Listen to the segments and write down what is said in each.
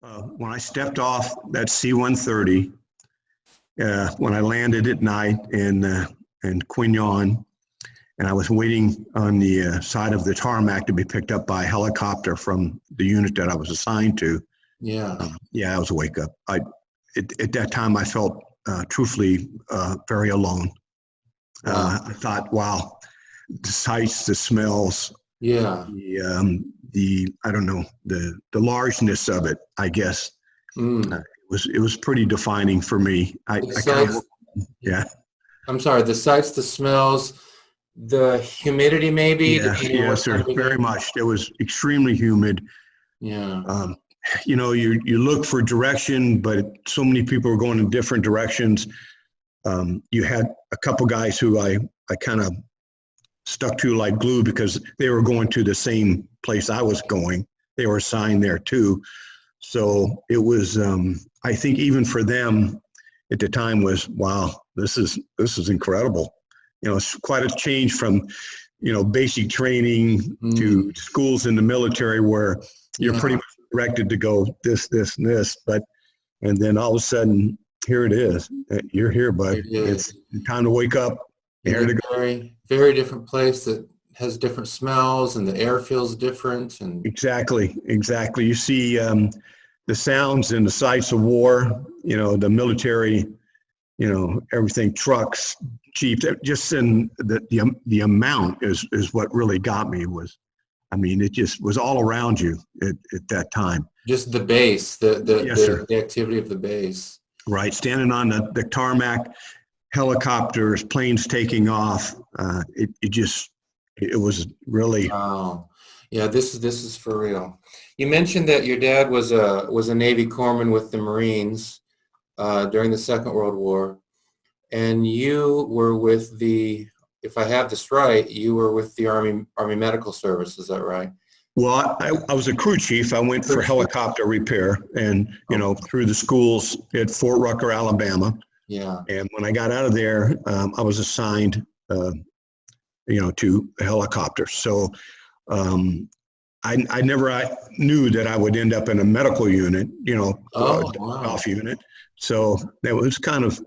When I stepped off that C-130, when I landed at night in Quignon, and I was waiting on the side of the tarmac to be picked up by a helicopter from the unit that I was assigned to. Yeah. Yeah, I was a wake up. At that time, I felt truthfully very alone. Wow. I thought, wow, the sights, the smells, Yeah. the I don't know, the largeness of it, I guess. It was pretty defining for me. I kind of, yeah. I'm sorry, the sights, the smells, the humidity maybe, Yes, depending on what sir, time of very year. much. It was extremely humid. Yeah. You look for direction, but so many people were going in different directions. You had a couple guys who I kind of stuck to like glue because they were going to the same place I was going. They were assigned there too. So it was, I think even for them at the time was, wow, this is incredible. It's quite a change from, basic training to schools in the military where you're pretty much directed to go this, and this, and then all of a sudden, here it is. You're here, bud. It's time to wake up. Here to go. Very, very different place that has different smells and the air feels different. And Exactly. You see the sounds and the sights of war, the military, everything, trucks, jeeps, just in the amount is what really got me it just was all around you at that time. Just the base, the activity of the base. Right. Standing on the tarmac, helicopters, planes taking off. It was really. Wow. Yeah, this is for real. You mentioned that your dad was a Navy corpsman with the Marines during the Second World War, and you were with if I have this right, you were with the Army Medical Service. Is that right? Well, I was a crew chief. I went for helicopter repair and, through the schools at Fort Rucker, Alabama. Yeah. And when I got out of there, I was assigned, to a helicopter. So I never knew that I would end up in a medical unit, off unit. So that was kind of,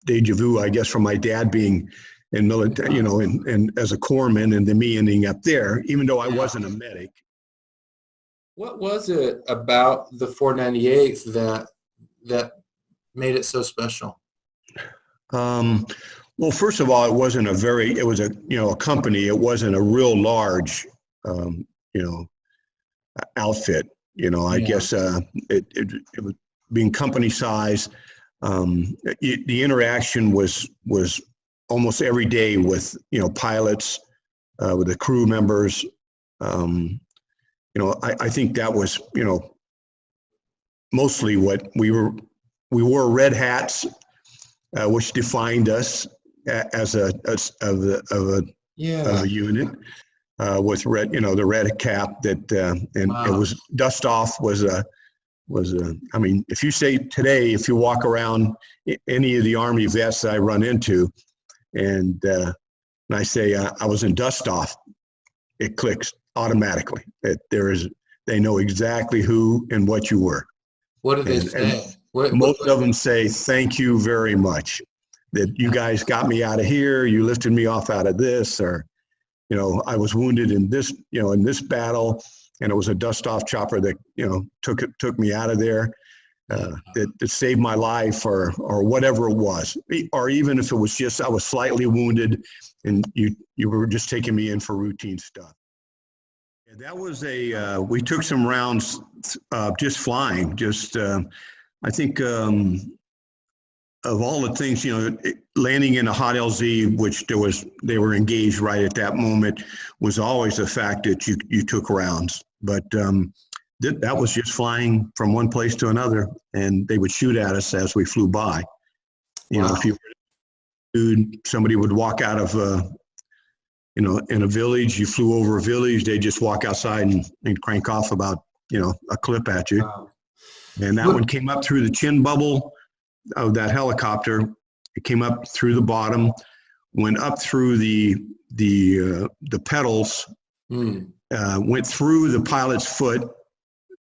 deja vu, I guess, from my dad being in military, and as a corpsman, and then me ending up there, even though I wasn't a medic. What was it about the 498th that made it so special? Well, first of all, it was a company. It wasn't a real large, outfit. I guess it was being company size. The interaction was almost every day with pilots, with the crew members. I think that was mostly what we wore red hats, which defined us as a unit, with red, the red cap that, and it was dust off if you say today, if you walk around any of the Army vets that I run into, and I say I was in dust off, it clicks automatically. They know exactly who and what you were. What do they say? Most of them say, thank you very much, that you guys got me out of here, you lifted me off out of this, or, I was wounded in this, in this battle, and it was a dust-off chopper that, took me out of there, that saved my life, or whatever it was. Or even if it was just I was slightly wounded and you were just taking me in for routine stuff. And that was we took some rounds just flying, I think of all the things, landing in a hot LZ, which they were engaged right at that moment, was always the fact that you took rounds. But that was just flying from one place to another, and they would shoot at us as we flew by. If somebody would walk out of, in a village, you flew over a village, they just walk outside and crank off about, a clip at you. Wow. And that one came up through the chin bubble of that helicopter. It came up through the bottom, went up through the pedals, went through the pilot's foot,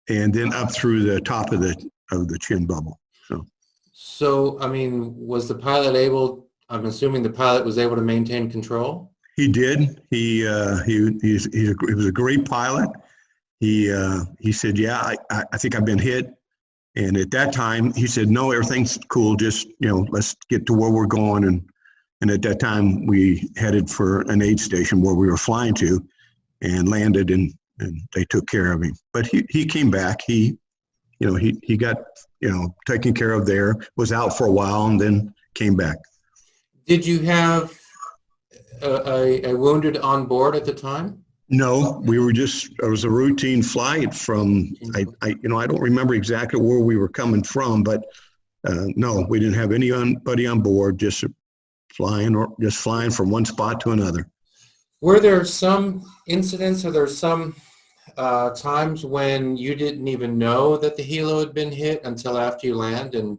and then up through the top of the chin bubble. So, I mean, was the pilot able, I'm assuming the pilot was able to maintain control? He did. He was a great pilot. He said, yeah, I think I've been hit. And at that time, he said, no, everything's cool. Just, let's get to where we're going. And at that time, we headed for an aid station where we were flying to and landed, and they took care of him. But he came back. He got, taken care of there, was out for a while, and then came back. Did you have a wounded on board at the time? No, it was a routine flight from, I don't remember exactly where we were coming from, but no, we didn't have anybody on board, just flying from one spot to another. Were there some incidents, or there some times when you didn't even know that the helo had been hit until after you land? And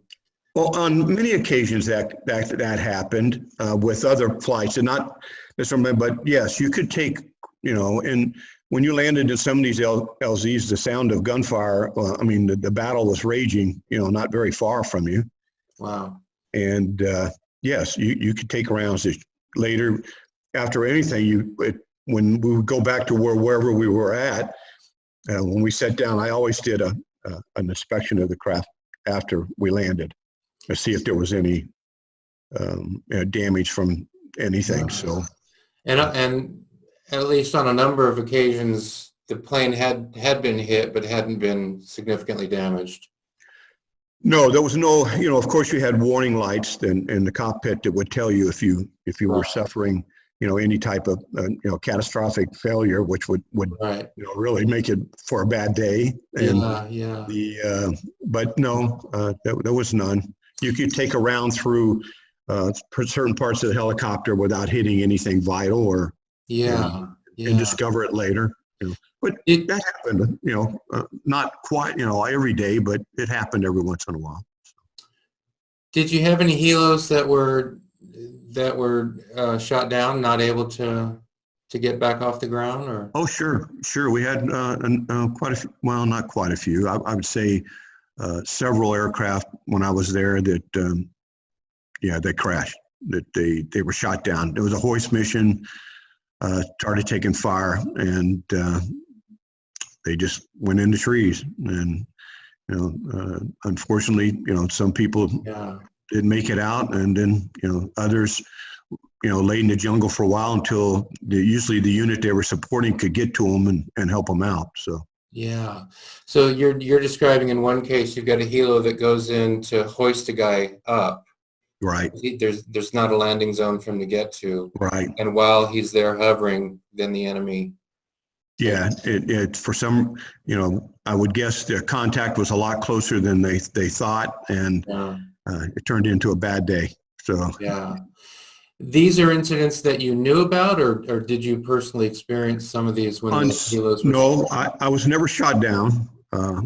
well, on many occasions that happened with other flights, and not necessarily, but yes, you could take, and when you landed in some of these LZs, the sound of gunfire, the battle was raging, not very far from you. Wow. And yes, you could take rounds. Later, after anything, when we would go back to wherever we were at, when we sat down, I always did an inspection of the craft after we landed to see if there was any damage from anything. So, and at least on a number of occasions, the plane had been hit, but hadn't been significantly damaged. No, there was no. Of course, you had warning lights in the cockpit that would tell you if you were suffering, any type of catastrophic failure, which would right. really make it for a bad day. And yeah. But no, there was none. You could take a round through certain parts of the helicopter without hitting anything vital, or and discover it later. But that happened. Not quite every day, but it happened every once in a while. Did you have any helos that were shot down, not able to get back off the ground? Or oh, sure. We had quite a few. Well, not quite a few. I would say several aircraft when I was there that they crashed. That they were shot down. It was a hoist mission. Started taking fire, and they just went into trees. And unfortunately, some people didn't make it out, and then others laid in the jungle for a while until usually the unit they were supporting could get to them and help them out. So so you're describing, in one case you've got a helo that goes in to hoist a guy up. Right. There's not a landing zone for him to get to. Right. And while he's there hovering, then the enemy. Yeah, it for some, I would guess their contact was a lot closer than they thought, and it turned into a bad day. So these are incidents that you knew about, or did you personally experience some of these when the helos were? No, I was never shot down.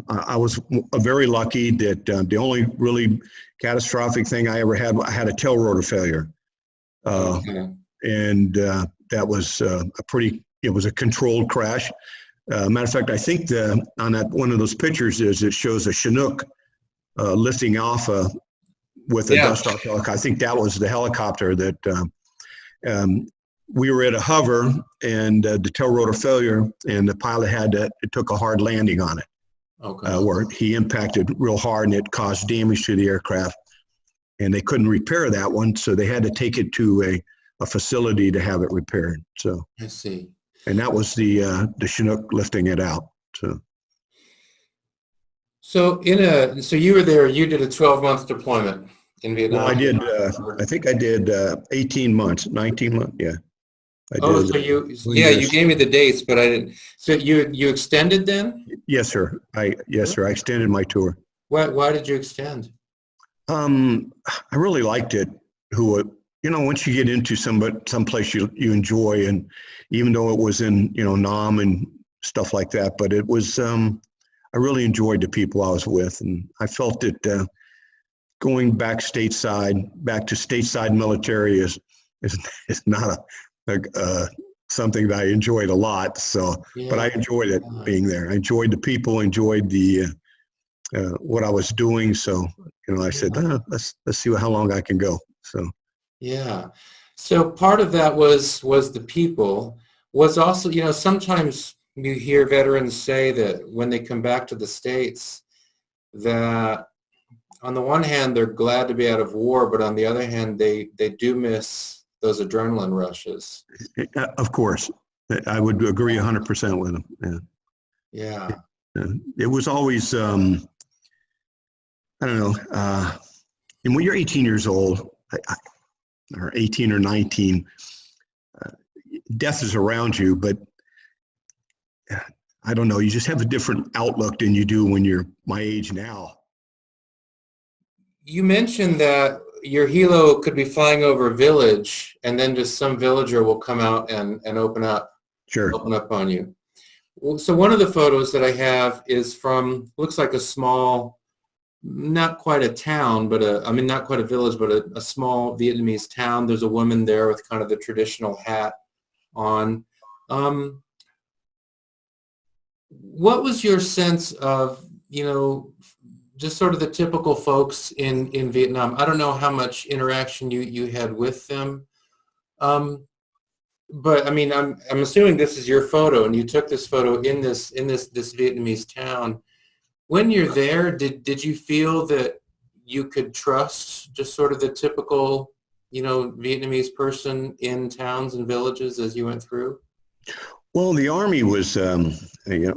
I was very lucky that the only really catastrophic thing I ever had, I had a tail rotor failure. And that was it was a controlled crash. Matter of fact, I think on that one of those pictures it shows a Chinook lifting off with a dust off helicopter. I think that was the helicopter that we were at a hover, and the tail rotor failure, and the pilot it took a hard landing on it. Okay. Where he impacted real hard, and it caused damage to the aircraft, and they couldn't repair that one, so they had to take it to a facility to have it repaired. So I see. And that was the Chinook lifting it out. So you were there. You did a 12-month deployment in Vietnam. Well, I did. I think I did 18 months, 19 months. Yeah. So you gave me the dates, but I didn't. So you extended then? Yes, sir. I extended my tour. Why did you extend? I really liked it. Once you get into someplace you enjoy, and even though it was in Nam and stuff like that, but it was I really enjoyed the people I was with, and I felt that going back to stateside military is not something that I enjoyed a lot. So, but I Yeah. enjoyed it being there. I enjoyed the people, enjoyed the what I was doing. So, I said, Yeah. let's see how long I can go. So, Yeah. So part of that was the people. Was also, sometimes you hear veterans say that when they come back to the States, that on the one hand they're glad to be out of war, but on the other hand they do miss those adrenaline rushes. of course, I would agree 100% with him. Yeah. Yeah. It was always, I don't know, and when you're 18 years old, or 18 or 19, uh, death is around you, but I don't know, you just have a different outlook than you do when you're my age now. You mentioned that your helo could be flying over a village and then just some villager will come out and Sure. open up on you. So one of the photos that I have is from, looks like a small, not quite a town, but not quite a village, but a small Vietnamese town. There's a woman there with kind of the traditional hat on. What was your sense of, just sort of the typical folks in Vietnam? I don't know how much interaction you had with them. But I mean, I'm assuming this is your photo, and you took this photo in this Vietnamese town. When you're there, did you feel that you could trust just sort of the typical, Vietnamese person in towns and villages as you went through? Well, the Army was,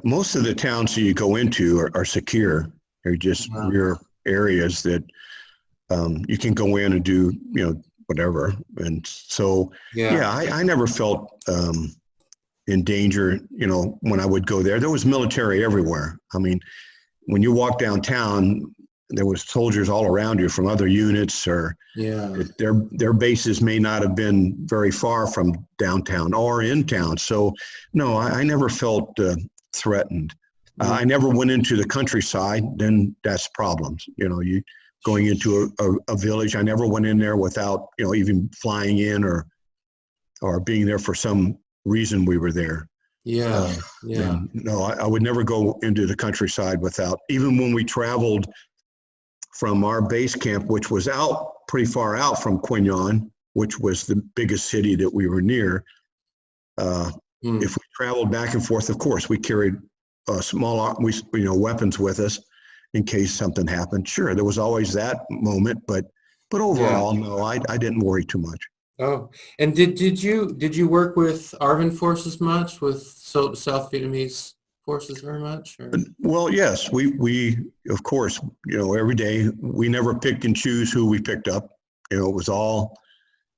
most of the towns that you go into are secure. They're just Yeah. rear areas that you can go in and do, whatever. And so, Yeah. I never felt in danger, when I would go there. There was military everywhere. I mean, when you walk downtown, there was soldiers all around you from other units, or Yeah. their bases may not have been very far from downtown or in town. So, no, I never felt threatened. I never went into the countryside. Then that's problems. You going into a village. I never went in there without even flying in or being there for some reason we were there. Yeah. Yeah. And no, I would never go into the countryside without, even when we traveled from our base camp, which was pretty far out from Quy Nhon, which was the biggest city that we were near. If we traveled back and forth, of course, we carried small, weapons with us in case something happened. Sure, there was always that moment, but overall, no, I didn't worry too much. Oh, and did you work with ARVN forces much, with South Vietnamese forces very much? Or? Well, yes, we of course, every day we never picked and choose who we picked up. It was all,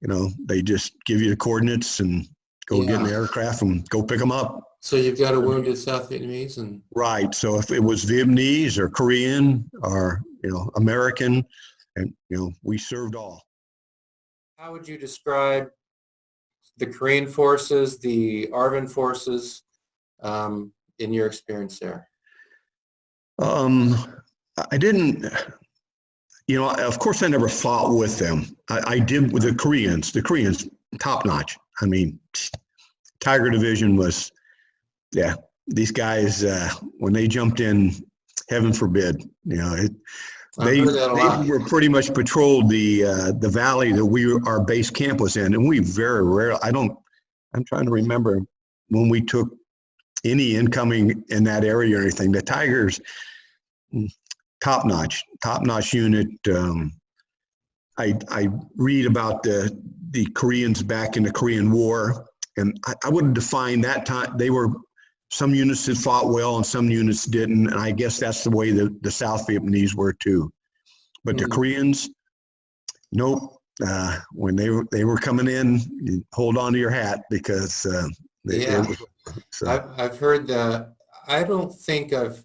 they just give you the coordinates and go get in the aircraft and go pick them up. So you've got a wounded South Vietnamese, and right. So if it was Vietnamese or Korean or American, and we served all. How would you describe the Korean forces, the ARVN forces, in your experience there? I didn't, of course I never fought with them. I did with the Koreans. The Koreans, top notch. I mean, Tiger Division was, these guys, when they jumped in, heaven forbid, they were pretty much patrolled the valley that our base camp was in, and we very rarely. I'm trying to remember when we took any incoming in that area or anything. The Tigers, top notch unit. I read about the Koreans back in the Korean War, and I would define that time. Some units that fought well and some units didn't, and I guess that's the way the South Vietnamese were too. But the Koreans, nope. When they were coming in, you hold on to your hat because so. I've heard that. I don't think with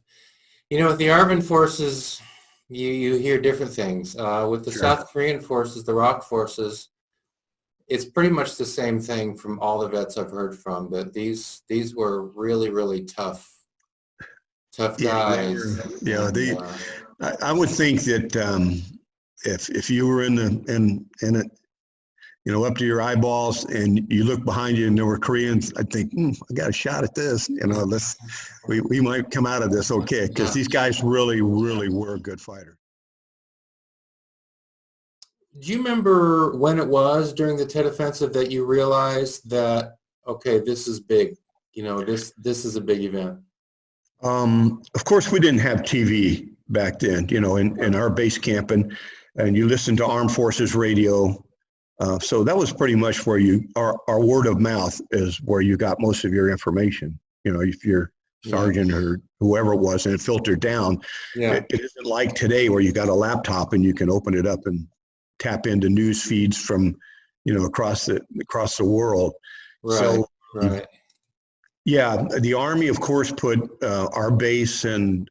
the ARVN forces, you hear different things. With the South Korean forces, the ROK forces, it's pretty much the same thing from all the vets I've heard from. That these were really, really tough guys. I would think that if you were in up to your eyeballs, and you look behind you and there were Koreans, I think, I got a shot at this. We might come out of this okay, because these guys really, really were good fighters. Do you remember when it was during the Tet Offensive that you realized that, okay, this is big, this is a big event? Of course, we didn't have TV back then, in our base camp, and you listened to Armed Forces radio. So that was pretty much where our word of mouth is where you got most of your information. If you're sergeant or whoever it was, and it filtered down. It isn't like today where you got a laptop and you can open it up and tap into news feeds from, across the world. Right. So, right. Yeah, the Army, of course, put our base and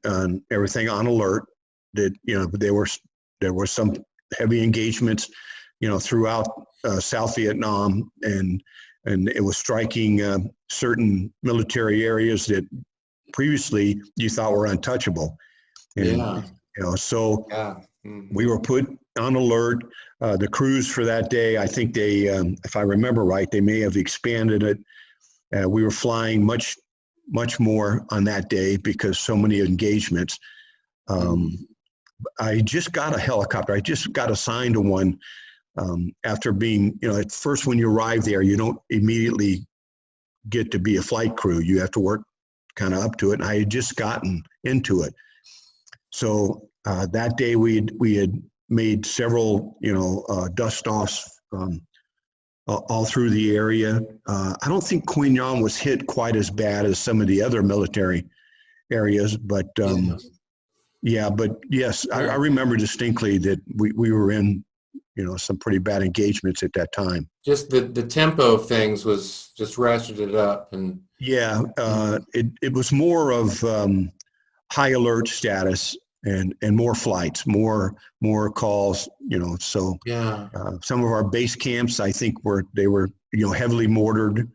everything on alert. That there were some heavy engagements, throughout South Vietnam, and it was striking certain military areas that previously you thought were untouchable. And, so we were put on alert. The crews for that day, I think they, if I remember right, they may have expanded it. We were flying much, much more on that day because so many engagements. I just got a helicopter. I just got assigned to one after being, at first when you arrive there, you don't immediately get to be a flight crew. You have to work kind of up to it. And I had just gotten into it. So that day we had made several, dust offs all through the area. I don't think Quy Nhon was hit quite as bad as some of the other military areas, but but yes, I remember distinctly that we were in, some pretty bad engagements at that time. Just the tempo of things was just ratcheted up, and it was more of high alert status and more flights, more calls, so some of our base camps, I think they were heavily mortared,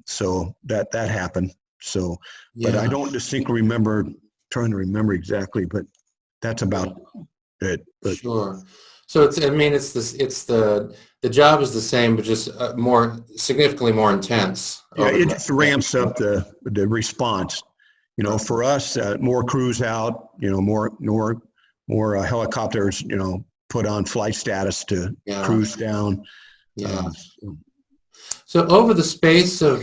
so that happened. So but I don't distinctly remember, trying to remember exactly, but that's about it. But sure. So it's the job is the same, but just significantly more intense. It just ramps up the response. For us, more crews out, more helicopters, put on flight status to cruise down. So over the space of,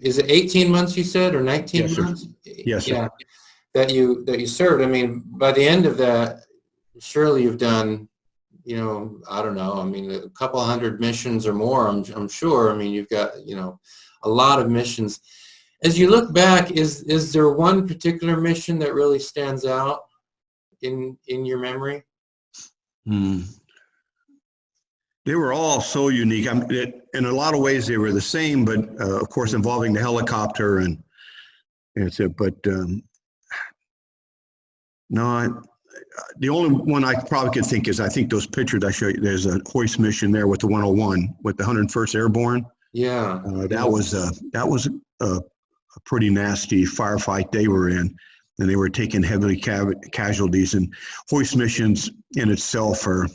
is it 18 months you said, or 19 months? Yes, sir. That you served. I mean, by the end of that, surely you've done, I don't know. I mean, a couple hundred missions or more. I'm sure. I mean, you've got a lot of missions. As you look back, is there one particular mission that really stands out in your memory? They were all so unique. In a lot of ways, they were the same, but of course, involving the helicopter and so. But no, the only one I probably could think is, I think those pictures I showed you. There's a hoist mission there with the 101 with the 101st Airborne. Yeah, that was a pretty nasty firefight they were in, and they were taking heavy casualties. And hoist missions in itself are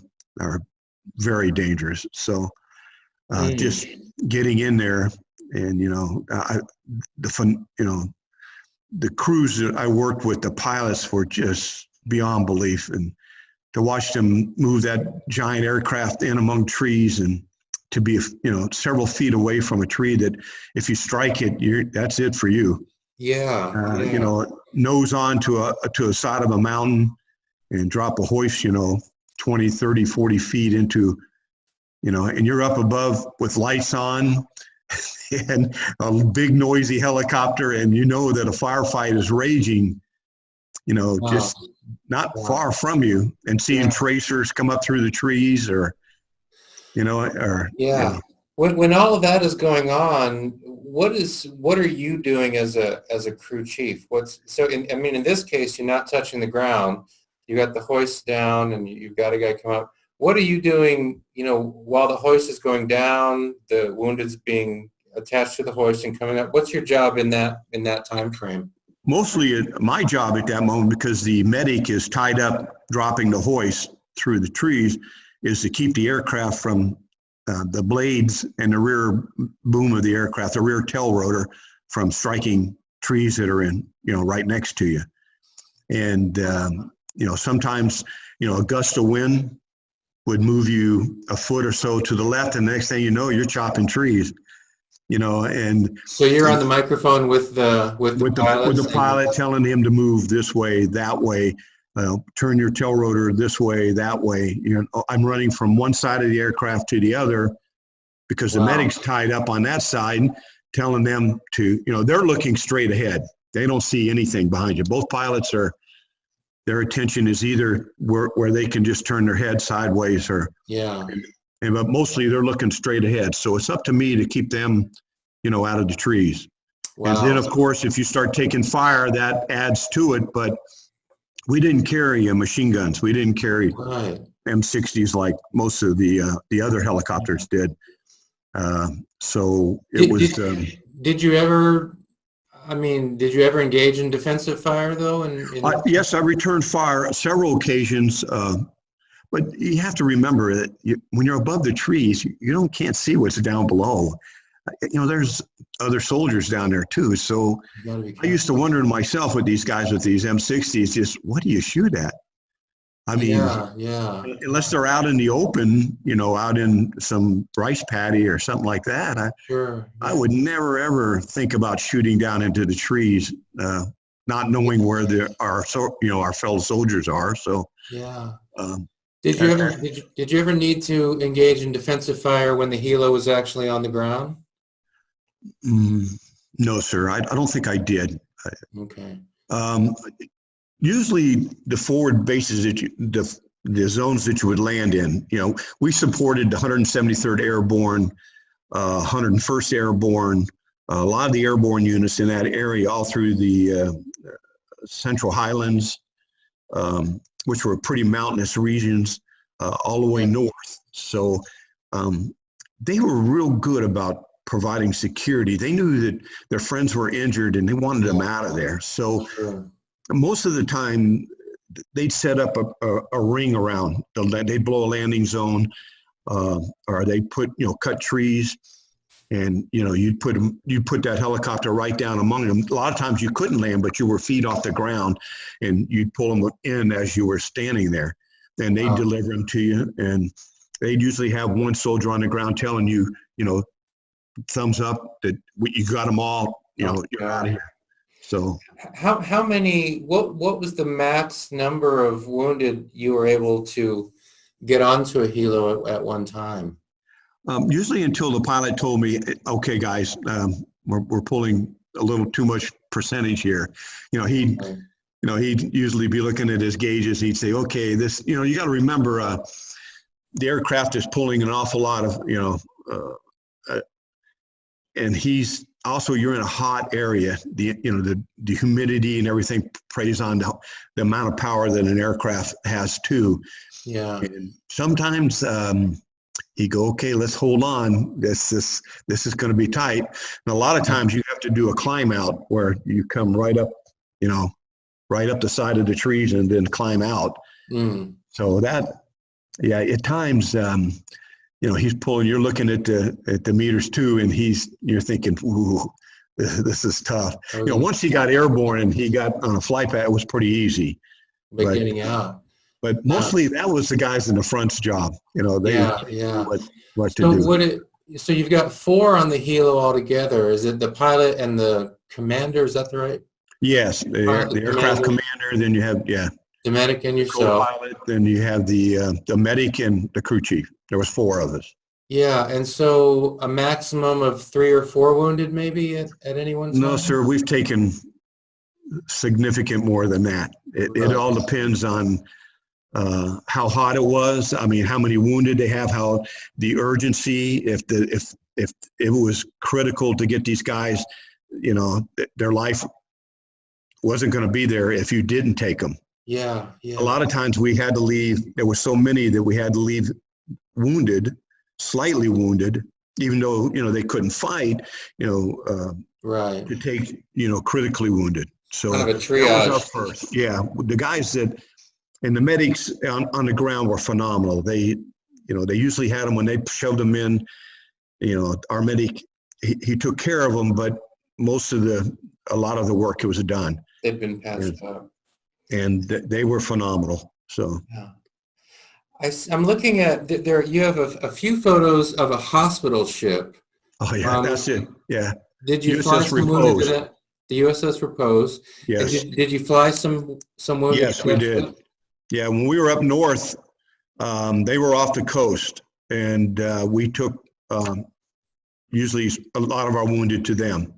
very dangerous. So just getting in there, and the crews that I worked with, the pilots were just beyond belief, and to watch them move that giant aircraft in among trees, and to be several feet away from a tree that if you strike it, that's it for you. Nose on to a side of a mountain and drop a hoist 20, 30, 40 feet into, and you're up above with lights on and a big noisy helicopter, and that a firefight is raging, just not far from you, and seeing tracers come up through the trees when all of that is going on, what are you doing as a crew chief? In this case, you're not touching the ground. You got the hoist down, and you've got a guy come up. What are you doing, while the hoist is going down, the wounded's being attached to the hoist and coming up? What's your job in that time frame? Mostly my job at that moment, because the medic is tied up dropping the hoist through the trees, is to keep the aircraft from the blades and the rear boom of the aircraft, the rear tail rotor, from striking trees that are right next to you. And, sometimes, a gust of wind would move you a foot or so to the left, and the next thing you know, you're chopping trees, and so you're on the microphone with the pilot telling him to move this way, that way, turn your tail rotor this way, that way. I'm running from one side of the aircraft to the other because the medic's tied up on that side, telling them to, they're looking straight ahead. They don't see anything behind you. Both pilots their attention is either where they can just turn their head sideways or, but mostly they're looking straight ahead. So it's up to me to keep them, out of the trees. Wow. And then of course, if you start taking fire, that adds to it, but we didn't carry machine guns. We didn't carry M60s like most of the other helicopters did. So it was. Did you ever engage in defensive fire though? Yes, I returned fire on several occasions. But you have to remember that when you're above the trees, you can't see what's down below. There's other soldiers down there too. So I used to wonder to myself with these guys with these M60s, just what do you shoot at? I mean, unless they're out in the open, out in some rice paddy or something like that, I would never ever think about shooting down into the trees, not knowing where our fellow soldiers are. So Did you ever need to engage in defensive fire when the helo was actually on the ground? No, sir. I don't think I did. Okay. Usually the forward bases the zones that you would land in, we supported the 173rd Airborne, 101st Airborne, a lot of the airborne units in that area, all through the Central Highlands, which were pretty mountainous regions, all the way north. So they were real good about providing security. They knew that their friends were injured and they wanted them out of there. So most of the time they'd set up a ring around. They'd blow a landing zone, or they'd put, cut trees, and you'd put that helicopter right down among them. A lot of times you couldn't land, but you were feet off the ground, and you'd pull them in as you were standing there. Then they'd deliver them to you, and they'd usually have one soldier on the ground telling you, thumbs up that you got them all. You're out of here. So how many? What was the max number of wounded you were able to get onto a helo at one time? Usually until the pilot told me, okay, guys, we're pulling a little too much percentage here. He'd usually be looking at his gauges. He'd say, okay, this, you got to remember, the aircraft is pulling an awful lot of, and he's also, you're in a hot area. The humidity and everything preys on the amount of power that an aircraft has too. Yeah. And sometimes, you go, okay, let's hold on. This is going to be tight. And a lot of times you have to do a climb out where you come right up the side of the trees and then climb out. So that, at times, he's pulling. You're looking at the meters too, and you're thinking, ooh, this is tough. Once he got airborne and he got on a flight path, it was pretty easy. But getting out. But mostly that was the guys in the front's job. They what to do. So you've got 4 on the helo altogether. Is it the pilot and the commander? Is that the right? Yes, the aircraft commander. Then you have the medic and yourself. Co-pilot. Then you have the medic and the crew chief. There was 4 of us. Yeah, and so a maximum of 3 or 4 wounded, maybe at any one time. No, sir. We've taken significant more than that. It all depends on how hot it was. I mean, how many wounded they have, how the urgency, if it was critical to get these guys, their life wasn't going to be there if you didn't take them. Yeah. A lot of times we had to leave. There were so many that we had to leave wounded, slightly wounded, even though, they couldn't fight, right. to take, critically wounded. So kind of a triage. That was up first. Yeah. The guys and the medics on the ground were phenomenal. They they usually had them when they shoved them in. Our medic, he took care of them, but a lot of the work was done. They've been patched up. And they were phenomenal. So yeah. I'm looking at there. You have a few photos of a hospital ship. Oh yeah, that's it. Yeah. Did you fly some wounded to that? The USS Repose. Yes. Did you fly some wounded? Yes, we did. Yeah, when we were up north, they were off the coast, and we took usually a lot of our wounded to them.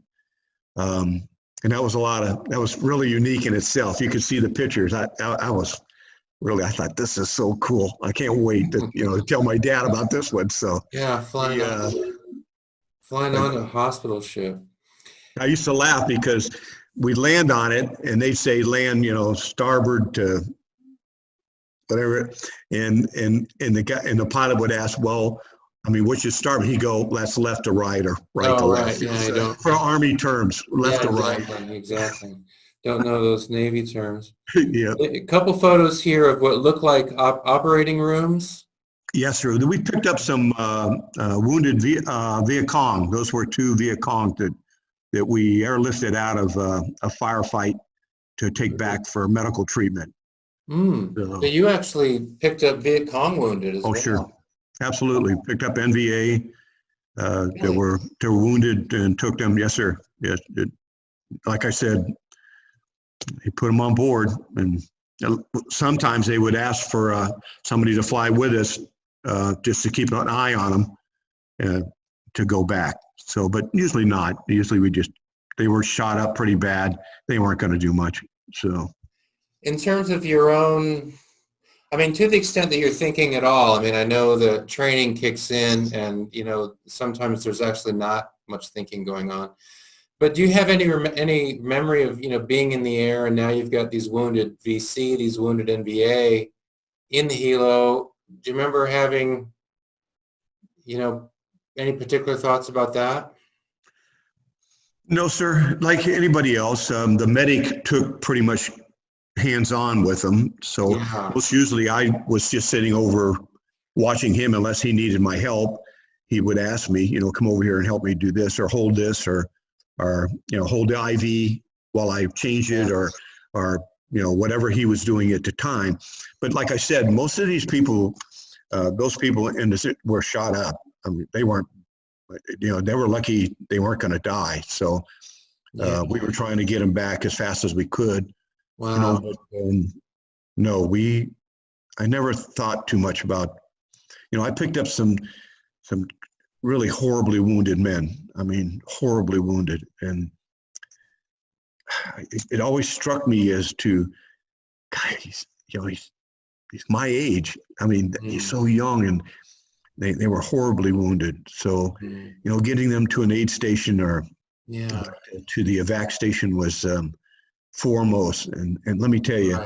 And that was really unique in itself. You could see the pictures. I thought, this is so cool. I can't wait to tell my dad about this one. So yeah, flying on a hospital ship. I used to laugh because we'd land on it and they'd say land, starboard to whatever, and the pilot would ask, well, which is starboard? He'd go, that's left to right or right to left. Right. Yeah, for Army terms, left to right. Exactly. Don't know those Navy terms. Yeah. A couple photos here of what look like operating rooms. Yes, sir. We picked up some wounded Viet Cong. Those were 2 Viet Cong that we airlifted out of a firefight to take back for medical treatment. So you actually picked up Viet Cong wounded as well. Oh, sure. Absolutely. Picked up NVA that were wounded and took them. Yes, sir. Yes. Like I said, he put them on board, and sometimes they would ask for somebody to fly with us just to keep an eye on them to go back. So, but usually not. Usually they were shot up pretty bad. They weren't going to do much. So, in terms of your own, to the extent that you're thinking at all, I know the training kicks in and, sometimes there's actually not much thinking going on. But do you have any memory of, being in the air and now you've got these wounded VC, these wounded NVA in the helo? Do you remember having, any particular thoughts about that? No, sir. Like anybody else, the medic took pretty much hands-on with them. So most usually I was just sitting over watching him unless he needed my help. He would ask me, come over here and help me do this or hold this or hold the IV while I change it or whatever he was doing at the time. But like I said, most of these people, those people were shot up. They weren't, they were lucky they weren't going to die. So we were trying to get them back as fast as we could. Wow. No, I never thought too much about, I picked up some really horribly wounded men. Horribly wounded. And it always struck me as to, God, he's my age. He's so young, and they were horribly wounded. So, getting them to an aid station or to the evac station was foremost. And let me tell you,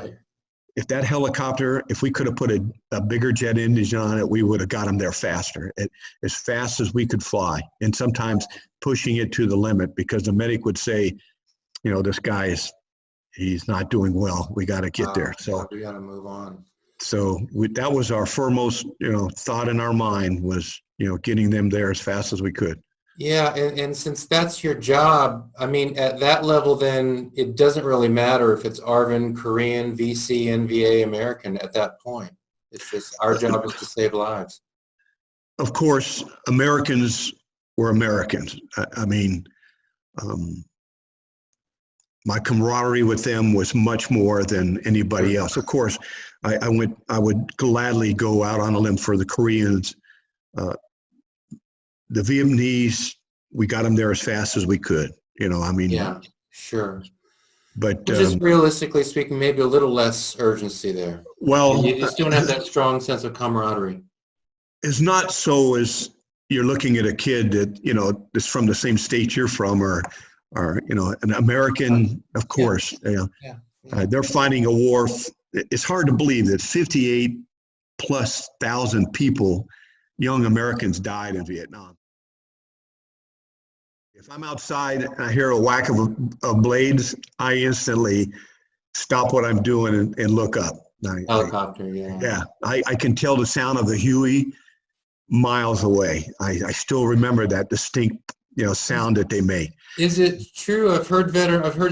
if that helicopter, if we could have put a bigger jet engine on it, we would have got them there faster, as fast as we could fly, and sometimes pushing it to the limit, because the medic would say, this guy he's not doing well. We got to get there. So we got to move on. So that was our foremost, thought in our mind was, getting them there as fast as we could. Yeah, and since that's your job, at that level, then it doesn't really matter if it's ARVN, Korean, VC, NVA, American at that point. It's just our job is to save lives. Of course, Americans were Americans. My camaraderie with them was much more than anybody else. Of course, I would gladly go out on a limb for the Koreans. The Vietnamese, we got them there as fast as we could. Yeah, sure. But just realistically speaking, maybe a little less urgency there. Well, you just don't have that strong sense of camaraderie. It's not so as you're looking at a kid that is from the same state you're from, or an American, of course. They're fighting a war. It's hard to believe that 58,000+ people, young Americans, died in Vietnam. If I'm outside and I hear a whack of blades, I instantly stop what I'm doing and look up. Helicopter, Yeah, I can tell the sound of the Huey miles away. I still remember that distinct, sound that they make. Is it true? I've heard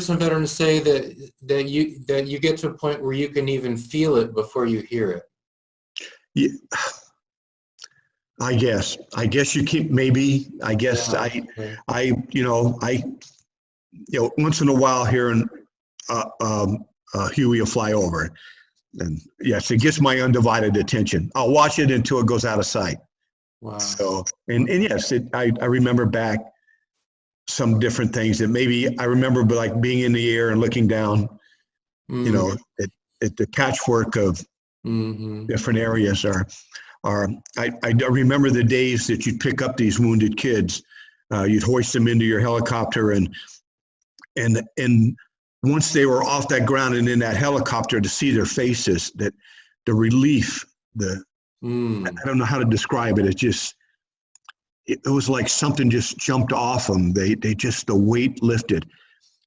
some veterans say that you get to a point where you can even feel it before you hear it. Yeah, I guess you keep, maybe, I guess Yeah. once in a while hearing Huey will fly over. And yes, it gets my undivided attention. I'll watch it until it goes out of sight. Wow. So, and yes, I remember back some different things that maybe I remember, but like being in the air and looking down, at the patchwork of different areas I remember the days that you'd pick up these wounded kids, you'd hoist them into your helicopter and once they were off that ground and in that helicopter, to see their faces, that the relief, I don't know how to describe it. It was like something just jumped off them. They just, the weight lifted.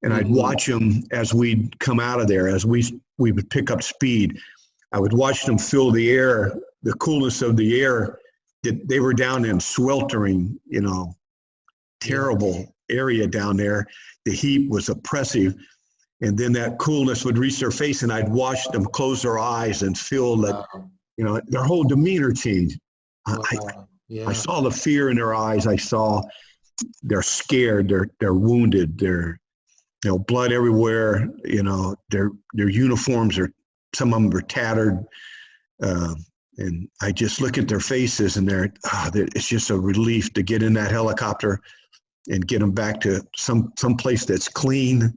And I'd watch them as we'd come out of there, as we would pick up speed. I would watch them feel the air, the coolness of the air. That they were down in sweltering, terrible area down there. The heat was oppressive. And then that coolness would reach their face, and I'd watch them close their eyes and feel that, their whole demeanor changed. I saw the fear in their eyes. I saw they're scared, they're wounded, they're, blood everywhere. Their uniforms some of them are tattered, and I just look at their faces, and it's just a relief to get in that helicopter and get them back to some place that's clean.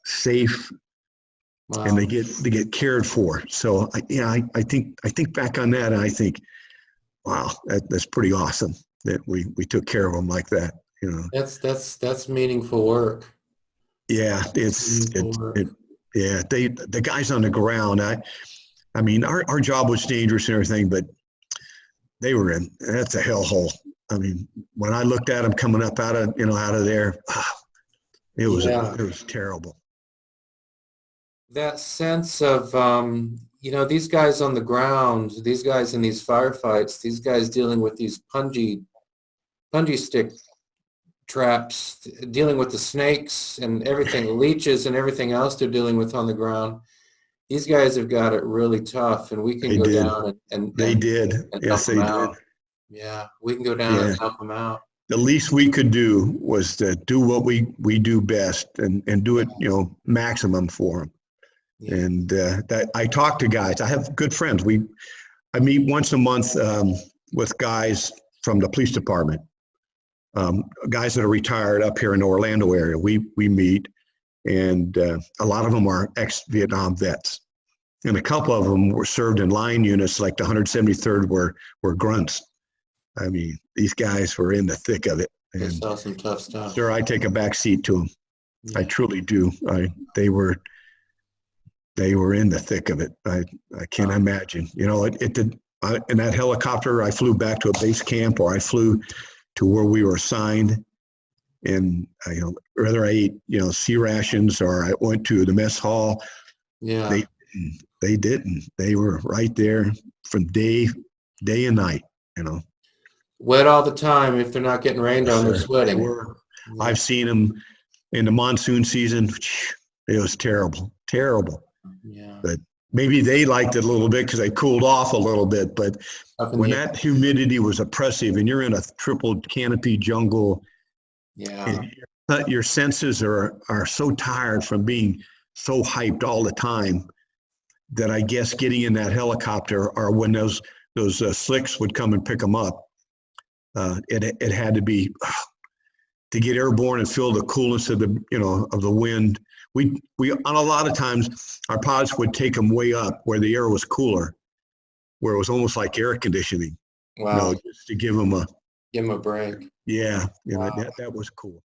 Safe, and they get cared for. So I think back on that, and I think, wow, that's pretty awesome that we took care of them like that. That's meaningful work. Yeah, the guys on the ground. I mean, our job was dangerous and everything, but they were that's a hellhole. I mean, when I looked at them coming up out of there. It was terrible. That sense of, these guys on the ground, these guys in these firefights, these guys dealing with these punji stick traps, dealing with the snakes and everything, leeches and everything else they're dealing with on the ground. These guys have got it really tough, and we can go down and they did. Yes, they did. Yeah, we can go down and help them out. The least we could do was to do what we do best and do it, maximum for them. Yeah. And that I talk to guys. I have good friends. I meet once a month with guys from the police department, guys that are retired up here in the Orlando area. We meet, and a lot of them are ex-Vietnam vets, and a couple of them were served in line units, like the 173rd were grunts. I mean, these guys were in the thick of it. They saw some tough stuff. Sure, I take a back seat to them. Yeah. I truly do. They were in the thick of it. I can't imagine. In that helicopter, I flew back to a base camp, or I flew to where we were assigned. And whether I ate, sea rations, or I went to the mess hall. Yeah. They didn't. They were right there from day and night. Wet all the time. If they're not getting rained on, they're sweating. I've seen them in the monsoon season. It was terrible. Yeah. But maybe they liked it a little bit because they cooled off a little bit. But when that humidity was oppressive, and you're in a triple canopy jungle, your senses are so tired from being so hyped all the time, that I guess getting in that helicopter, or when those slicks would come and pick them up, it had to be to get airborne and feel the coolness of the wind. We on a lot of times our pilots would take them way up where the air was cooler, where it was almost like air conditioning. Wow! Just to give them a break. Yeah, that was cool.